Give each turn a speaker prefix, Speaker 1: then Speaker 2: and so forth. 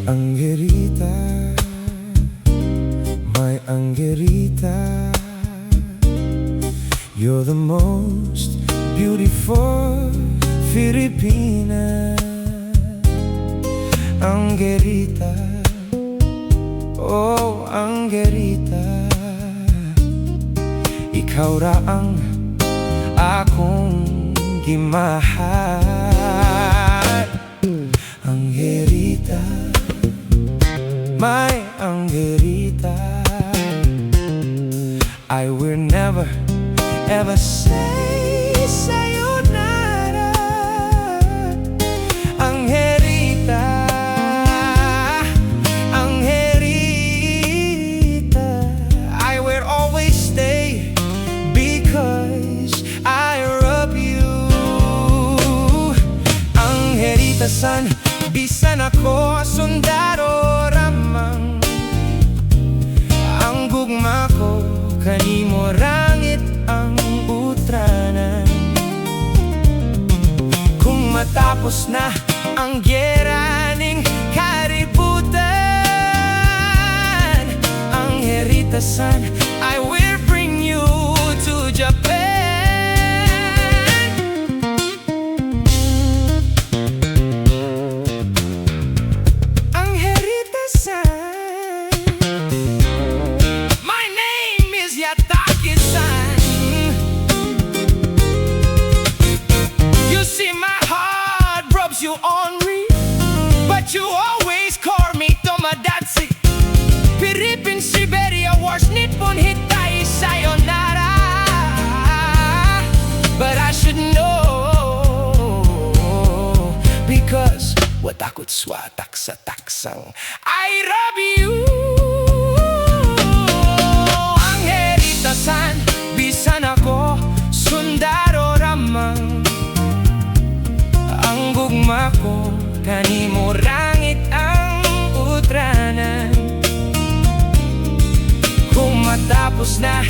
Speaker 1: Angerita, my Angerita, you're the most beautiful Filipina. Angerita, oh Angerita, ikaw ra ang akong gimahal. Angerita, my Angerita, I will never ever say sayonara. Angerita, Angerita, I will always stay because I love you. Angerita-san, bisan ako sundalo ramang, ang gugma ko kanimo rangit ang utranan. Kung matapos na ang gyera ning kaributan, Angerita-san, I will bring you to Japan. You on me, but you always call me Tomodachi. Philippine Siberia Wars, Nippon Hitai sayonara. But I should know, because watakot swatak sa taksang I love you. Angerita-san, bisan ako sundalo ramang, ang gugma ko kanimo rangit ang utranan. Kung matapos na